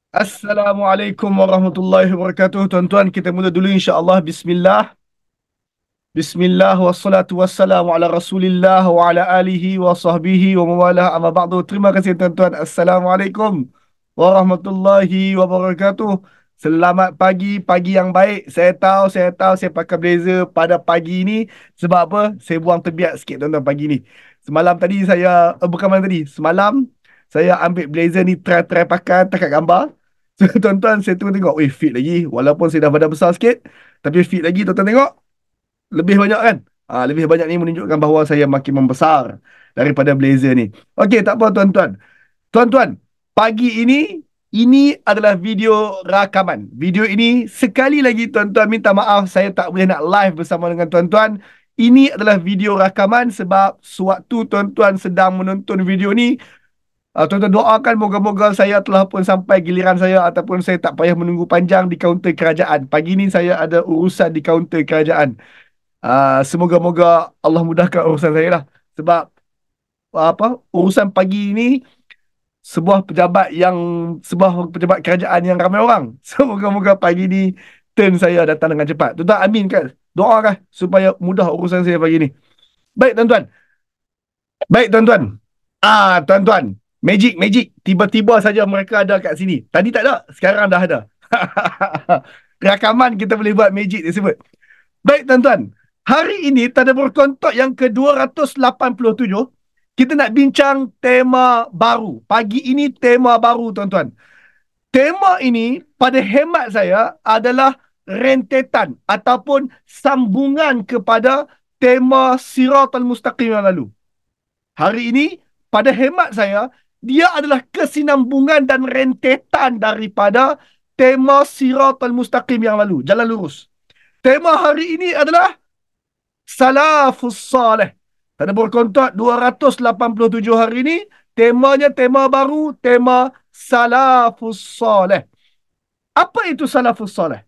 Assalamualaikum warahmatullahi wabarakatuh. Tuan-tuan, kita mula dulu insya-Allah. Bismillah. Bismillah wassalatu wassalamu ala Rasulillah wa ala alihi wa sahbihi wa mawalah amma ba'du. Terima kasih tuan-tuan. Assalamualaikum warahmatullahi wabarakatuh. Selamat pagi, pagi yang baik. Saya tahu saya pakai blazer pada pagi ini sebab apa? Saya buang tebiat sikit tuan-tuan pagi ni. Semalam tadi saya bukan malam tadi. Semalam saya ambil blazer ni try pakai takat gambar. So, tuan-tuan saya tengok, weh fit lagi. Walaupun saya dah badan besar sikit, tapi fit lagi tuan-tuan tengok. Lebih banyak kan? Lebih banyak ni menunjukkan bahawa saya makin membesar daripada blazer ni. Okey, tak apa tuan-tuan. Tuan-tuan, pagi ini adalah video rakaman. Video ini sekali lagi tuan-tuan minta maaf saya tak boleh nak live bersama dengan tuan-tuan. Ini adalah video rakaman sebab sewaktu tuan-tuan sedang menonton video ni, tuan-tuan doakan moga-moga saya telah pun sampai giliran saya ataupun saya tak payah menunggu panjang di kaunter kerajaan. Pagi ni saya ada urusan di kaunter kerajaan. Semoga-moga Allah mudahkan urusan saya lah. Sebab apa urusan pagi ni sebuah pejabat kerajaan yang ramai orang. Semoga-moga pagi ni turn saya datang dengan cepat. Tuan-tuan amin kan? Doakan supaya mudah urusan saya pagi ni. Baik tuan-tuan. Baik tuan-tuan. Tuan-tuan, magic tiba-tiba saja mereka ada kat sini. Tadi tak ada, sekarang dah ada. Rakaman kita boleh buat magic disebut. Baik tuan-tuan, hari ini Tadabbur Kontok yang ke-287, kita nak bincang tema baru. Pagi ini tema baru tuan-tuan. Tema ini pada hemat saya adalah rentetan ataupun sambungan kepada tema Siratal Mustaqim yang lalu. Hari ini pada hemat saya dia adalah kesinambungan dan rentetan daripada tema Siratal Mustaqim yang lalu, jalan lurus. Tema hari ini adalah Salafus Saleh. Tadabbur Kontok 287 hari ini, temanya tema baru, tema Salafus Saleh. Apa itu Salafus Saleh?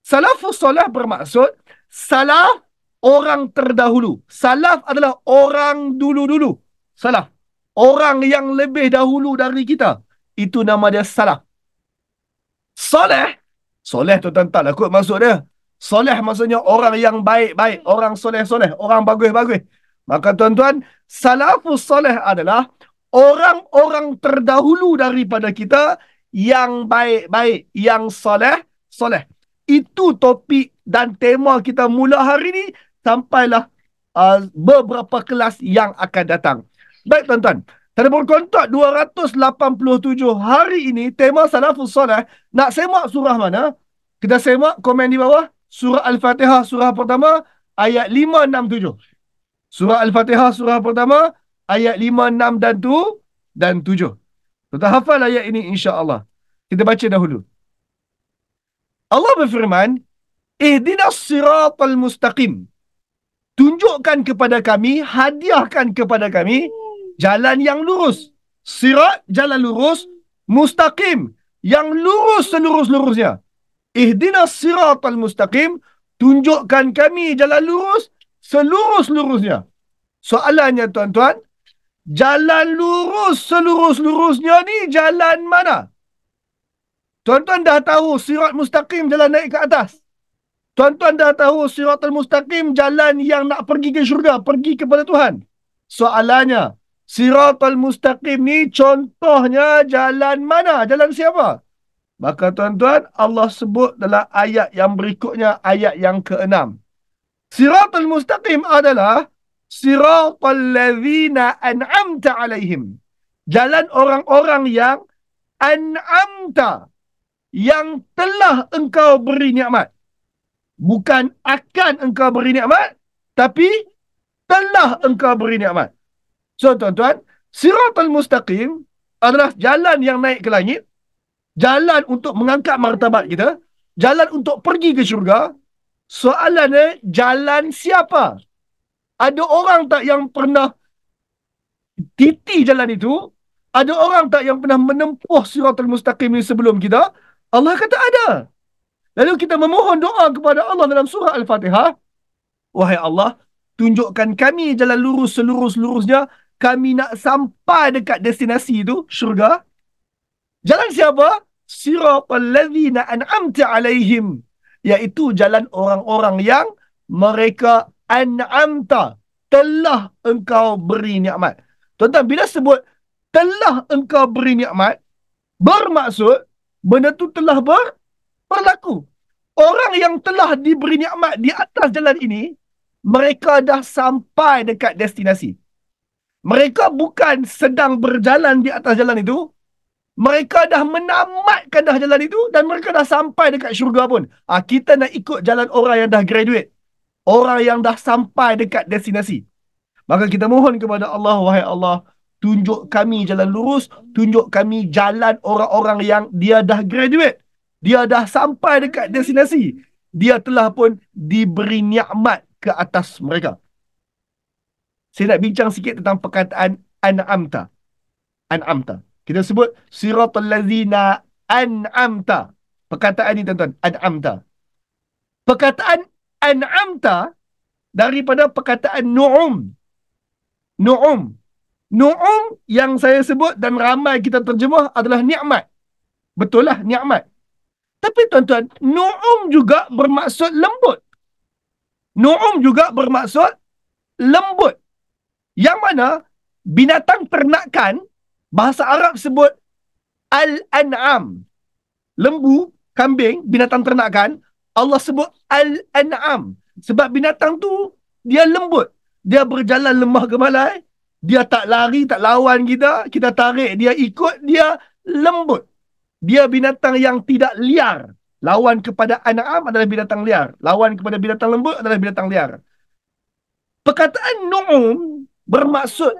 Salafus Saleh bermaksud salaf orang terdahulu. Salaf adalah orang dulu-dulu. Salaf. Orang yang lebih dahulu dari kita. Itu nama dia salaf. Soleh. Soleh tu tak lah kot maksud dia. Soleh maksudnya orang yang baik-baik. Orang soleh-soleh. Orang bagus-bagus. Maka tuan-tuan, salafus soleh adalah orang-orang terdahulu daripada kita yang baik-baik. Yang soleh-soleh. Itu topik dan tema kita mula hari ni sampailah beberapa kelas yang akan datang. Baik tuan-tuan. Tadabbur Kontok 287 hari ini tema Salafus Saleh. Nak semak surah mana? Kita semak komen di bawah. Surah Al-Fatihah surah pertama ayat 5, 6, 7. Surah Al-Fatihah surah pertama ayat 5, 6 dan 7. Kita hafal ayat ini insya-Allah. Kita baca dahulu. Allah berfirman, Ihdinas siratal mustaqim. Tunjukkan kepada kami, hadiahkan kepada kami jalan yang lurus. Sirat, jalan lurus. Mustaqim, yang lurus selurus-lurusnya. Ihdinas siratal mustaqim. Tunjukkan kami jalan lurus selurus-lurusnya. Soalannya tuan-tuan, jalan lurus selurus-lurusnya ni jalan mana? Tuan-tuan dah tahu sirat mustaqim jalan naik ke atas. Tuan-tuan dah tahu siratal mustaqim jalan yang nak pergi ke syurga, pergi kepada Tuhan. Soalannya, siratal mustaqim ni contohnya jalan mana? Jalan siapa? Maka tuan-tuan, Allah sebut dalam ayat yang berikutnya, ayat yang ke-6. Siratal mustaqim adalah siratal ladzina an'amta alaihim. Jalan orang-orang yang an'amta, yang telah engkau beri nikmat. Bukan akan engkau beri nikmat, tapi telah engkau beri nikmat. So tuan-tuan, siratal mustaqim adalah jalan yang naik ke langit, jalan untuk mengangkat martabat kita, jalan untuk pergi ke syurga. Soalannya, jalan siapa? Ada orang tak yang pernah titi jalan itu? Ada orang tak yang pernah menempuh siratal mustaqim ini sebelum kita? Allah kata ada. Lalu kita memohon doa kepada Allah dalam surah Al-Fatihah. Wahai Allah, tunjukkan kami jalan lurus selurus-lurusnya. Kami nak sampai dekat destinasi itu, syurga. Jalan siapa? siratal ladzina an'amta alaihim, iaitu jalan orang-orang yang mereka an'amta, telah engkau beri nikmat. Tuan-tuan, bila sebut telah engkau beri nikmat, bermaksud benda tu telah berlaku. Orang yang telah diberi nikmat di atas jalan ini, mereka dah sampai dekat destinasi. Mereka bukan sedang berjalan di atas jalan itu, mereka dah menamatkan dah jalan itu dan mereka dah sampai dekat syurga pun. Kita nak ikut jalan orang yang dah graduate, orang yang dah sampai dekat destinasi. Maka kita mohon kepada Allah, wahai Allah, tunjuk kami jalan lurus, tunjuk kami jalan orang-orang yang dia dah graduate, dia dah sampai dekat destinasi, dia telah pun diberi nikmat ke atas mereka. Saya nak bincang sikit tentang perkataan an'amta. An'amta. Kita sebut siratal ladzina an'amta. Perkataan ni tuan-tuan, an'amta. Perkataan an'amta daripada perkataan nu'um. Nu'um. Nu'um yang saya sebut dan ramai kita terjemah adalah nikmat. Betul lah, nikmat. Tapi tuan-tuan, nu'um juga bermaksud lembut. Nu'um juga bermaksud lembut. Yang mana binatang ternakan, bahasa Arab sebut al-an'am. Lembu, kambing, binatang ternakan, Allah sebut al-an'am. Sebab binatang tu, dia lembut. Dia berjalan lemah gemalai, dia tak lari, tak lawan kita, kita tarik, dia ikut, dia lembut. Dia binatang yang tidak liar. Lawan kepada an'am adalah binatang liar. Lawan kepada binatang lembut adalah binatang liar. Perkataan nu'um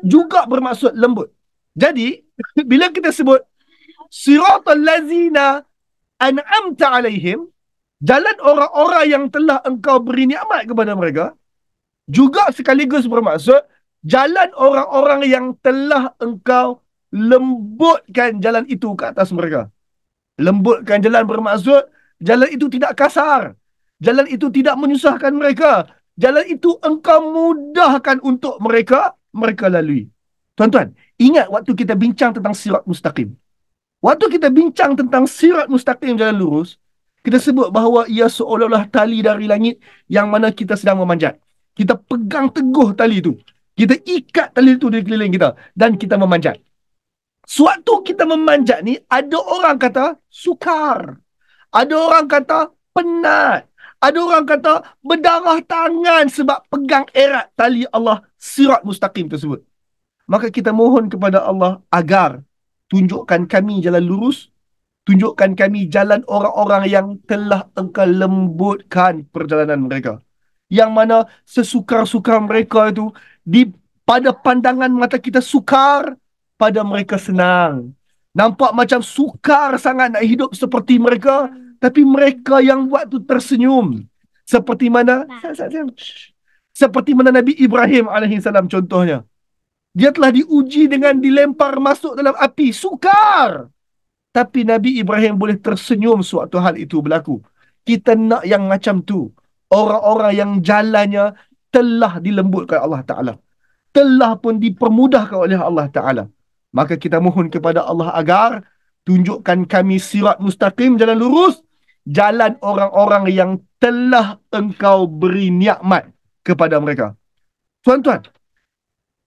juga bermaksud lembut. Jadi, bila kita sebut siratal ladzina an'amta alaihim, jalan orang-orang yang telah engkau beri nikmat kepada mereka, juga sekaligus bermaksud jalan orang-orang yang telah engkau lembutkan jalan itu ke atas mereka. Lembutkan jalan bermaksud jalan itu tidak kasar, jalan itu tidak menyusahkan mereka, jalan itu engkau mudahkan untuk mereka lalui. Tuan-tuan, ingat waktu kita bincang tentang sirat mustaqim. Waktu kita bincang tentang sirat mustaqim, jalan lurus, kita sebut bahawa ia seolah-olah tali dari langit yang mana kita sedang memanjat. Kita pegang teguh tali itu. Kita ikat tali itu di keliling kita dan kita memanjat. Sewaktu kita memanjat ni, ada orang kata sukar. Ada orang kata penat. Ada orang kata berdarah tangan sebab pegang erat tali Allah sirat mustaqim tersebut. Maka kita mohon kepada Allah agar tunjukkan kami jalan lurus, tunjukkan kami jalan orang-orang yang telah engkau lembutkan perjalanan mereka. Yang mana sesukar-sukar mereka itu, pada pandangan mata kita sukar, pada mereka senang. Nampak macam sukar sangat nak hidup seperti mereka, tapi mereka yang buat tu tersenyum. Seperti mana? Seperti mana Nabi Ibrahim alaihissalam contohnya. Dia telah diuji dengan dilempar masuk dalam api. Sukar. Tapi Nabi Ibrahim boleh tersenyum sewaktu hal itu berlaku. Kita nak yang macam tu. Orang-orang yang jalannya telah dilembutkan Allah Ta'ala. Telah pun dipermudahkan oleh Allah Ta'ala. Maka kita mohon kepada Allah agar tunjukkan kami sirat mustaqim, jalan lurus, jalan orang-orang yang telah engkau beri nikmat kepada mereka. Tuan-tuan,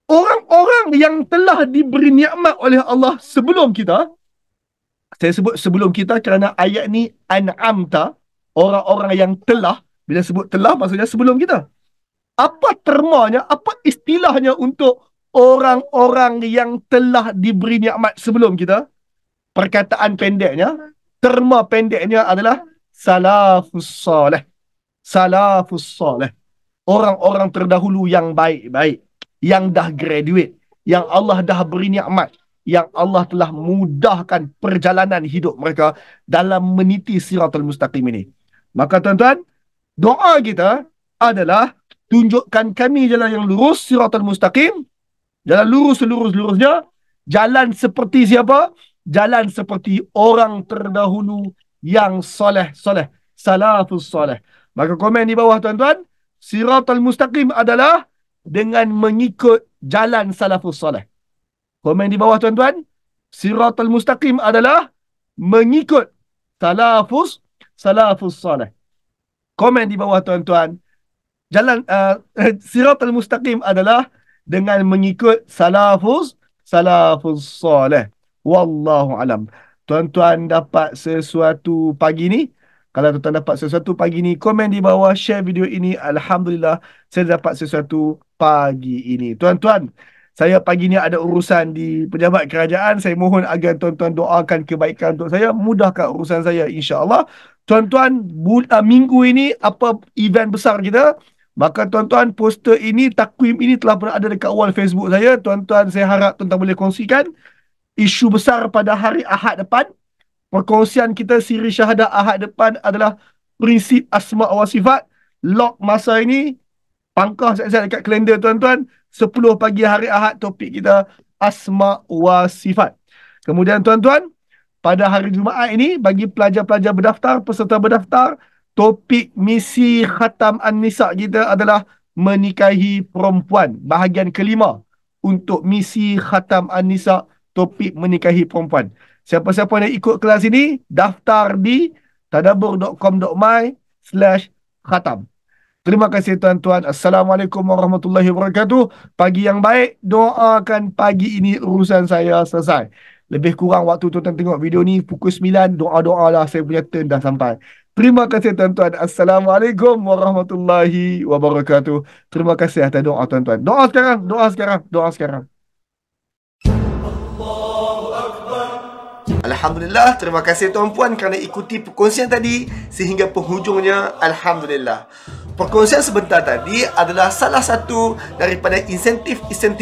orang-orang yang telah diberi nikmat oleh Allah sebelum kita, saya sebut sebelum kita kerana ayat ni an'amta, orang-orang yang telah, bila sebut telah maksudnya sebelum kita. Apa termanya, apa istilahnya untuk orang-orang yang telah diberi nikmat sebelum kita? Perkataan pendeknya, terma pendeknya adalah salafus salih. Salafus salih. Orang-orang terdahulu yang baik-baik, yang dah graduate, yang Allah dah beri nikmat, yang Allah telah mudahkan perjalanan hidup mereka dalam meniti siratul mustaqim ini. Maka tuan-tuan, doa kita adalah tunjukkan kami jalan yang lurus, siratul mustaqim, jalan lurus selurus-lurusnya, jalan seperti siapa? Jalan seperti orang terdahulu yang soleh-soleh, salafus soleh. Maka komen di bawah tuan-tuan, siratul mustaqim adalah dengan mengikut jalan salafus soleh. Komen di bawah tuan-tuan, siratul mustaqim adalah mengikut salafus salih. Komen di bawah tuan-tuan. Jalan Siratal Mustaqim adalah dengan mengikut salafus salih. Wallahu alam. Tuan-tuan dapat sesuatu pagi ni, kalau tuan-tuan dapat sesuatu pagi ni, komen di bawah, share video ini. Alhamdulillah, saya dapat sesuatu pagi ini. Tuan-tuan, saya pagi ni ada urusan di pejabat kerajaan. Saya mohon agar tuan-tuan doakan kebaikan untuk saya, mudahkan urusan saya, insya-Allah. Tuan-tuan, minggu ini apa event besar kita? Maka tuan-tuan, poster ini, takwim ini telah pernah ada dekat wall Facebook saya. Tuan-tuan, saya harap tuan-tuan boleh kongsikan. Isu besar pada hari Ahad depan. Perkongsian kita siri syahadah Ahad depan adalah prinsip asma wa sifat. Lock masa ini, pangkah saya dekat kalender tuan-tuan. 10 pagi hari Ahad, topik kita asma wa sifat. Kemudian tuan-tuan, pada hari Jumaat ini, bagi pelajar-pelajar berdaftar, peserta berdaftar, topik misi Khatam An-Nisa kita adalah menikahi perempuan. Bahagian kelima untuk misi Khatam An-Nisa, topik menikahi perempuan. Siapa-siapa yang ikut kelas ini, daftar di tadabbur.com.my/khatam. Terima kasih tuan-tuan. Assalamualaikum warahmatullahi wabarakatuh. Pagi yang baik, doakan pagi ini urusan saya selesai. Lebih kurang waktu tuan-tuan tengok video ni pukul 9, doa-doa lah, saya punya turn dah sampai. Terima kasih tuan-tuan. Assalamualaikum warahmatullahi wabarakatuh. Terima kasih atas doa tuan-tuan. Doa sekarang, doa sekarang, doa sekarang. Alhamdulillah, terima kasih tuan-puan kerana ikuti perkongsian tadi sehingga penghujungnya. Alhamdulillah. Perkongsian sebentar tadi adalah salah satu daripada insentif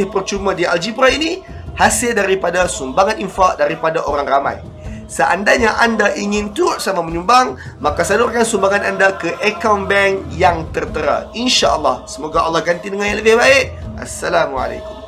percuma di Algebra ini, hasil daripada sumbangan infak daripada orang ramai. Seandainya anda ingin turut sama menyumbang, maka salurkan sumbangan anda ke akaun bank yang tertera. InsyaAllah, semoga Allah ganti dengan yang lebih baik. Assalamualaikum.